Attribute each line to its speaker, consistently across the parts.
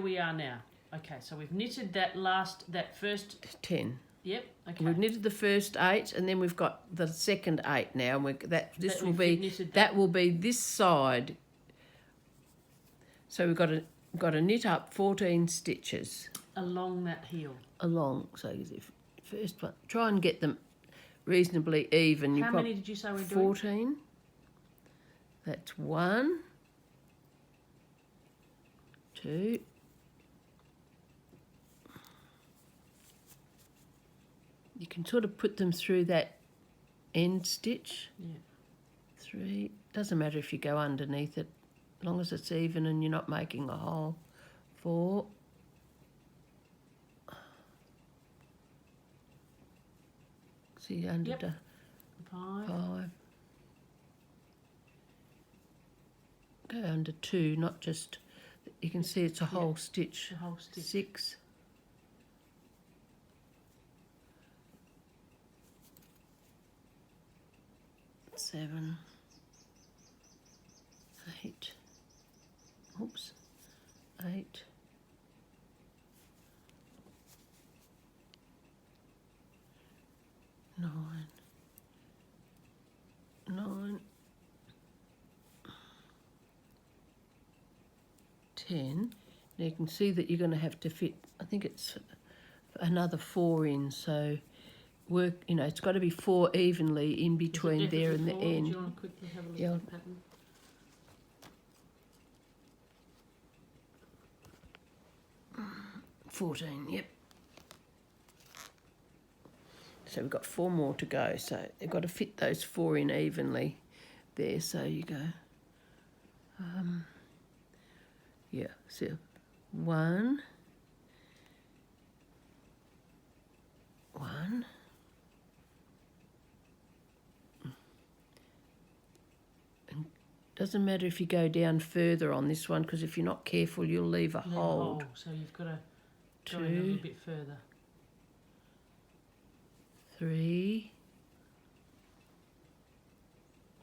Speaker 1: we are now. Okay, so we've knitted that first
Speaker 2: 10.
Speaker 1: Yep. Okay.
Speaker 2: We've knitted the first 8, and then we've got the second 8 now. And that will be this side. So we've got to knit up 14 stitches
Speaker 1: along that heel.
Speaker 2: So first one, try and get them reasonably even.
Speaker 1: How many did you say we're doing?
Speaker 2: 14. That's 1, 2. You can sort of put them through that end stitch.
Speaker 1: Yeah.
Speaker 2: 3. Doesn't matter if you go underneath it, as long as it's even and you're not making a hole. 4. See under
Speaker 1: Yep.
Speaker 2: the 5. Go under 2, not just. You can see it's a whole stitch.
Speaker 1: The whole stitch.
Speaker 2: 6. 7, 8, oops, 8, 9, 10. Now you can see that you're going to have to fit, I think it's another 4 in, so work, it's got to be 4 evenly in between there and the end.
Speaker 1: Do you want to quickly have a look at the pattern?
Speaker 2: 14, yep. So we've got 4 more to go, so they've got to fit those 4 in evenly there, so you go. So 1, 1, and doesn't matter if you go down further on this one, because if you're not careful you'll leave a hold.
Speaker 1: So you've got to
Speaker 2: 2,
Speaker 1: go in a little bit further.
Speaker 2: 3.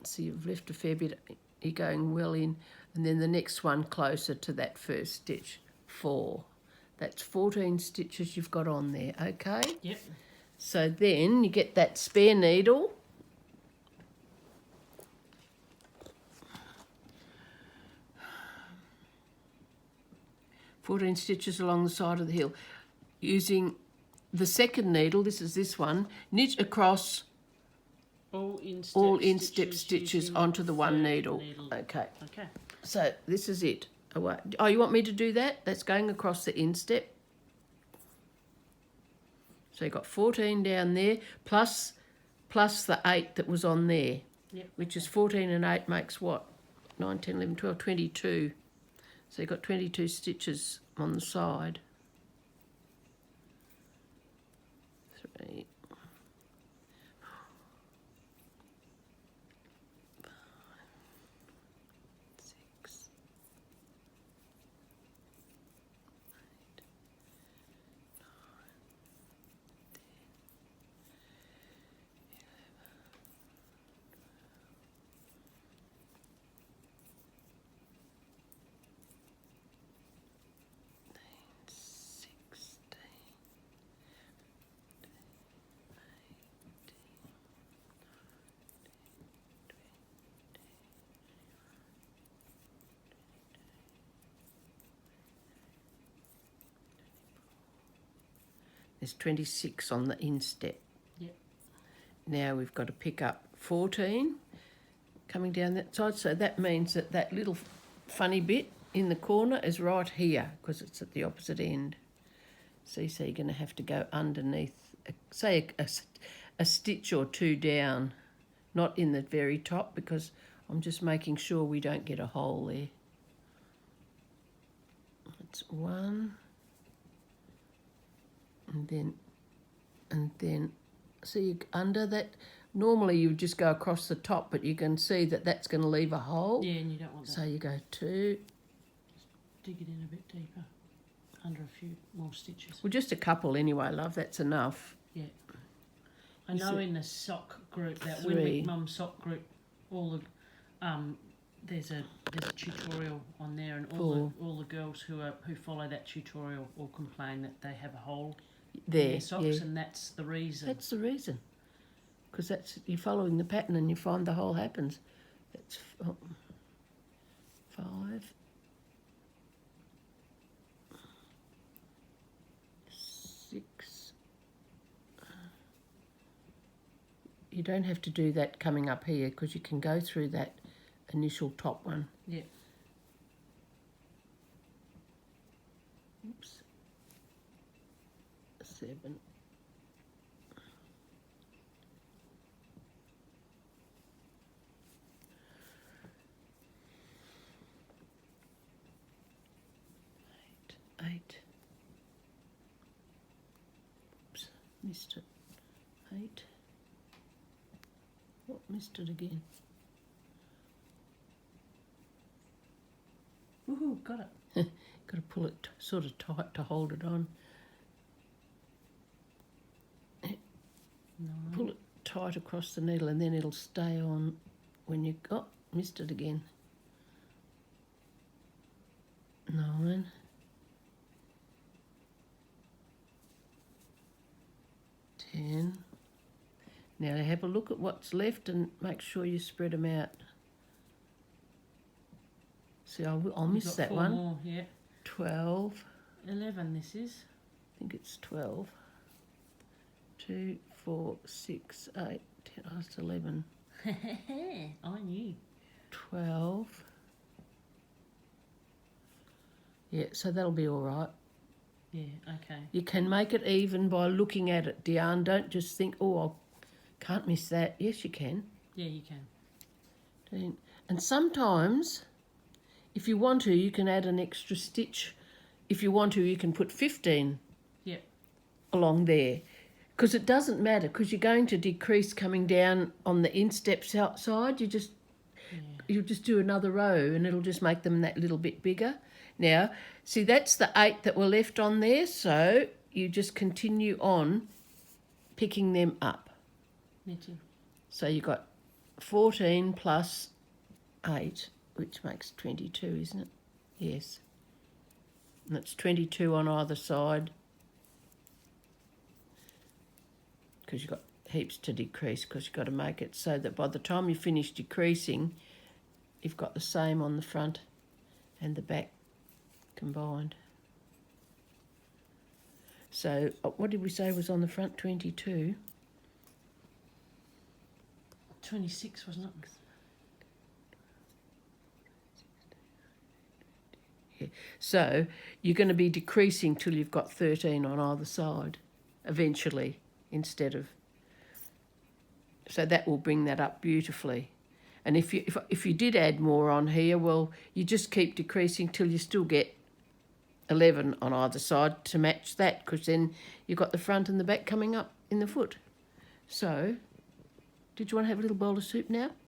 Speaker 2: So you've left a fair bit, you're going well in, and then the next one closer to that first stitch. 4. That's 14 stitches you've got on there, okay?
Speaker 1: Yep.
Speaker 2: So then you get that spare needle. "14 stitches along the side of the heel." Using the second needle, this is this one, knit across
Speaker 1: all instep
Speaker 2: stitches onto the one needle. Okay.
Speaker 1: Okay.
Speaker 2: So this is it. Oh, you want me to do that? That's going across the instep. So you've got 14 down there, plus the 8 that was on there, which is 14 and 8 makes what? 9, 10, 11, 12, 22. So you've got 22 stitches on the side. 3, 5, 6, 8, 9, 16. There's 26 on the instep.
Speaker 1: Yep.
Speaker 2: Now we've got to pick up 14 coming down that side. So that means that that little funny bit in the corner is right here because it's at the opposite end. See, so you're going to have to go underneath, say a stitch or 2 down, not in the very top, because I'm just making sure we don't get a hole there. That's 1. And then see under that, normally you would just go across the top, but you can see that that's going to leave a hole.
Speaker 1: Yeah, and you don't want that.
Speaker 2: So you go 2.
Speaker 1: Just dig it in a bit deeper, under a few more stitches.
Speaker 2: Well, just a couple anyway, love, that's enough.
Speaker 1: Yeah. I know in the sock group, that
Speaker 2: 3.
Speaker 1: Winwick Mum sock group, all the there's a tutorial on there, and all the girls who follow that tutorial all complain that they have a hole in
Speaker 2: There,
Speaker 1: their socks,
Speaker 2: yeah.
Speaker 1: and that's the reason.
Speaker 2: That's the reason. Because you're following the pattern and you find the hole happens. That's 5, 6. You don't have to do that coming up here because you can go through that initial top one.
Speaker 1: Yeah.
Speaker 2: Oops. 7. Eight. Oops, missed it. 8. Oh, missed it again.
Speaker 1: Woohoo! Got it.
Speaker 2: Got to pull it sort of tight to hold it on.
Speaker 1: 9.
Speaker 2: Pull it tight across the needle and then it'll stay on when you... Oh, missed it again. 9. 10. Now have a look at what's left and make sure you spread them out. See, I'll
Speaker 1: You've
Speaker 2: miss
Speaker 1: got
Speaker 2: that
Speaker 1: 4
Speaker 2: one.
Speaker 1: more, yeah.
Speaker 2: 12.
Speaker 1: 11. This is.
Speaker 2: I think it's 12. 2, 4, 6, 8, 10. Oh, it's 11.
Speaker 1: I knew.
Speaker 2: 12. Yeah, so that'll be all right.
Speaker 1: Yeah. Okay.
Speaker 2: You can make it even by looking at it, Diane. Don't just think, oh, I can't miss that. Yes, you can.
Speaker 1: Yeah, you can.
Speaker 2: And sometimes, if you want to, you can add an extra stitch. If you want to, you can put 15
Speaker 1: Yep.
Speaker 2: along there. Because it doesn't matter, because you're going to decrease coming down on the insteps outside. You'll just do another row and it'll just make them that little bit bigger. Now, see, that's the 8 that were left on there, so you just continue on picking them up.
Speaker 1: Knitting.
Speaker 2: So you've got 14 plus 8, which makes 22, isn't it? Yes. And that's 22 on either side. Because you've got heaps to decrease, because you've got to make it so that by the time you finish decreasing, you've got the same on the front and the back combined. So what did we say was on the front? 22.
Speaker 1: 26, wasn't it?
Speaker 2: Yeah. So you're going to be decreasing till you've got 13 on either side eventually, instead of... So that will bring that up beautifully. And if you did add more on here, well, you just keep decreasing till you still get 11 on either side to match that, because then you've got the front and the back coming up in the foot. So, did you want to have a little bowl of soup now?